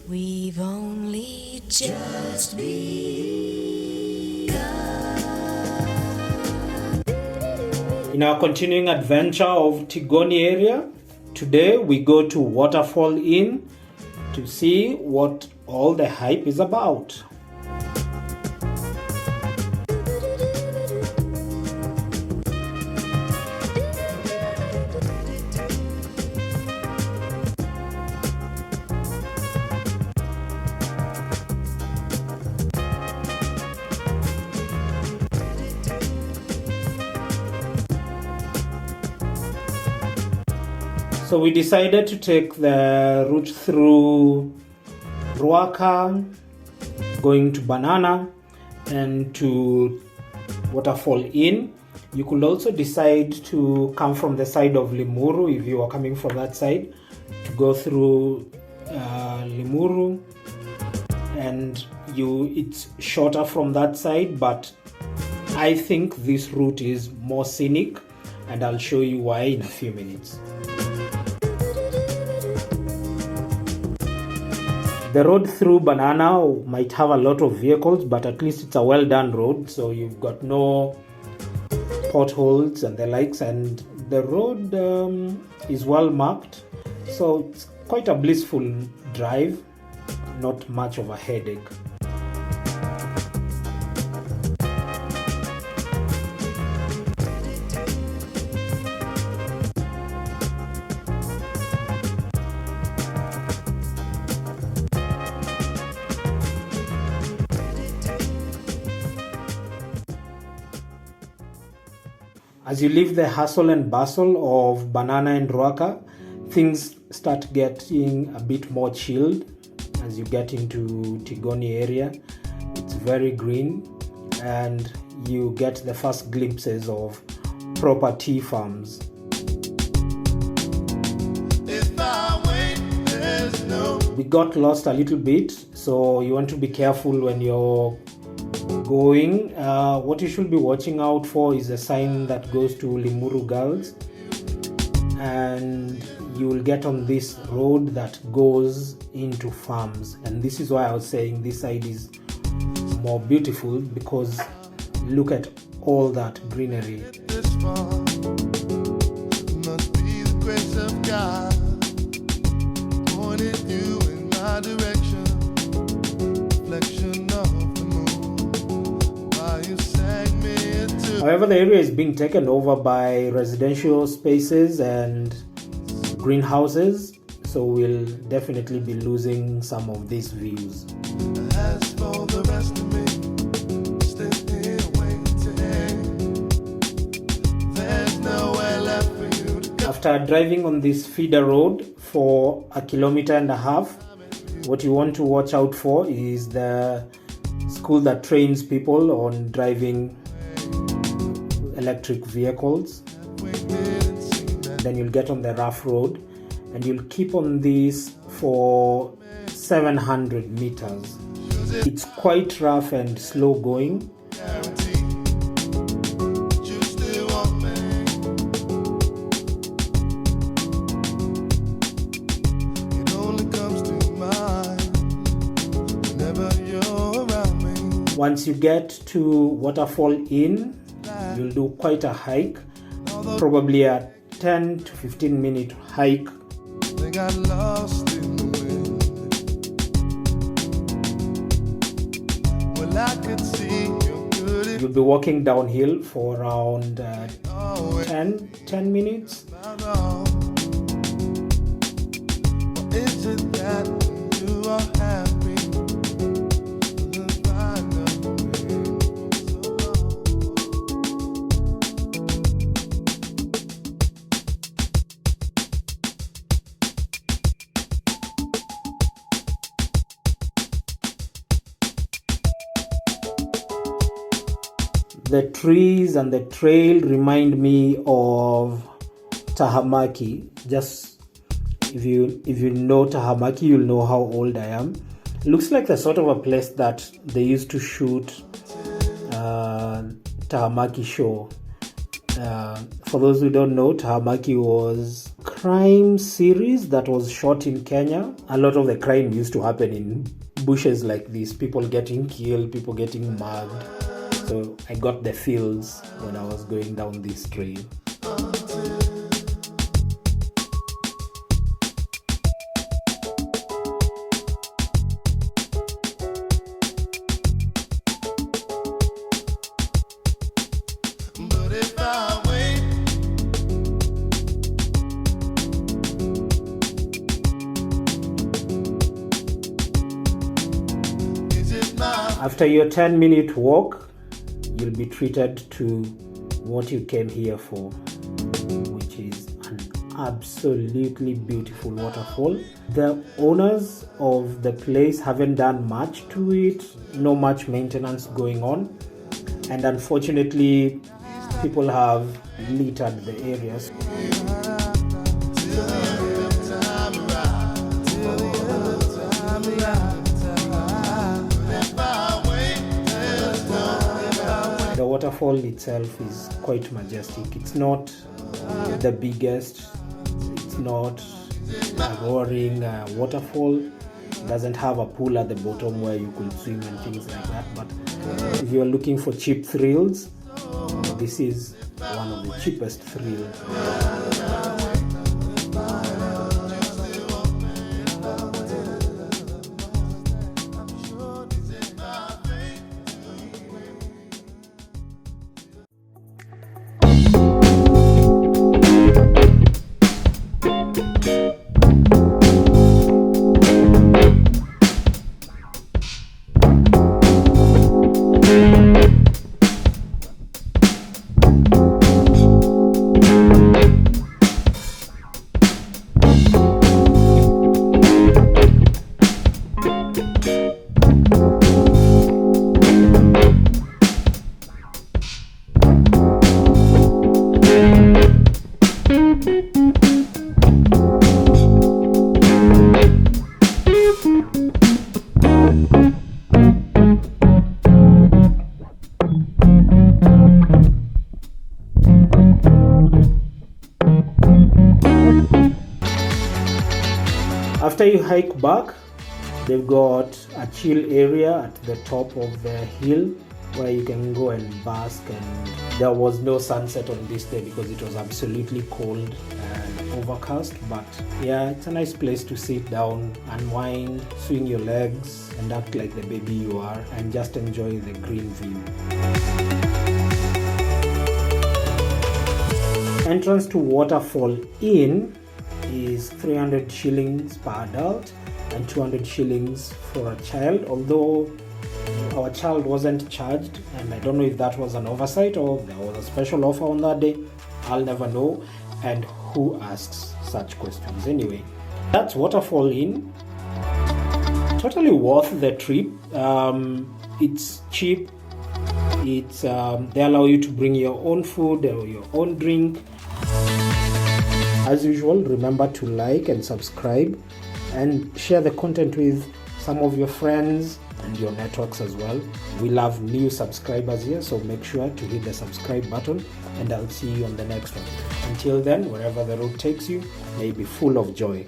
We've only just begun. In our continuing adventure of Tigoni area, today we go to Waterfall Inn to see what all the hype is about. So we decided to take the route through Ruaka, going to Banana and to Waterfall Inn. You could also decide to come from the side of Limuru if you are coming from that side, to go through Limuru, and it's shorter from that side, but I think this route is more scenic, and I'll show you why in a few minutes. The road through Banana might have a lot of vehicles, but at least it's a well done road, so you've got no potholes and the likes, and the road is well marked, so it's quite a blissful drive, not much of a headache. As you leave the hustle and bustle of Banana and Ruaka, things start getting a bit more chilled as you get into Tigoni area. It's very green, and you get the first glimpses of proper tea farms. We got lost a little bit, so you want to be careful when you're going. What you should be watching out for is a sign that goes to Limuru Girls, and you will get on this road that goes into farms, and this is why I was saying this side is more beautiful, because look at all that greenery. This far must be the grace of God, pointed you in my direction, reflection of the moon, while you sang me into. However, the area is being taken over by residential spaces and greenhouses, so we'll definitely be losing some of these views. As for the rest of me, still here waiting. There's nowhere left for you to go. After driving on this feeder road for 1.5 kilometers, what you want to watch out for is the school that trains people on driving electric vehicles. Then you'll get on the rough road, and you'll keep on this for 700 meters. It's quite rough and slow going. You still want me. It only comes to mind whenever you're around me. Once you get to Waterfall Inn, you'll do quite a hike, probably a 10 to 15 minute hike. They got lost in the wind. Well, I could see you're good at You'll be walking downhill for around 10 minutes. wrong. Or is it that you are happy? The ride of the wind was so The trees and the trail remind me of Tahamaki. Just if you know Tahamaki, you'll know how old I am. It looks like the sort of a place that they used to shoot Tahamaki show. For those who don't know, Tahamaki was crime series that was shot in Kenya. A lot of the crime used to happen in bushes like this, people getting killed, people getting mugged. So I got the feels when I was going down this trail. But if I wait, is it my After your 10-minute walk, you'll be treated to what you came here for, which is an absolutely beautiful waterfall. The owners of the place haven't done much to it, no much maintenance going on, and unfortunately people have littered the areas. The waterfall itself is quite majestic. It's not the biggest, it's not a roaring waterfall. It doesn't have a pool at the bottom where you could swim and things like that. But if you're looking for cheap thrills, this is one of the cheapest thrills. After you hike back, they've got a chill area at the top of the hill where you can go and bask, and there was no sunset on this day because it was absolutely cold and overcast. But yeah, it's a nice place to sit down, unwind, swing your legs and act like the baby you are, and just enjoy the green view. Entrance to Waterfall Inn is 300 shillings per adult and 200 shillings for a child, although our child wasn't charged, and I don't know if that was an oversight or there was a special offer on that day. I'll never know, and who asks such questions anyway. That's Waterfall Inn. Totally worth the trip. It's cheap. It's they allow you to bring your own food or your own drink. As usual, remember to like and subscribe and share the content with some of your friends and your networks as well. We love new subscribers here, so make sure to hit the subscribe button, and I'll see you on the next one. Until then, wherever the road takes you, may be full of joy.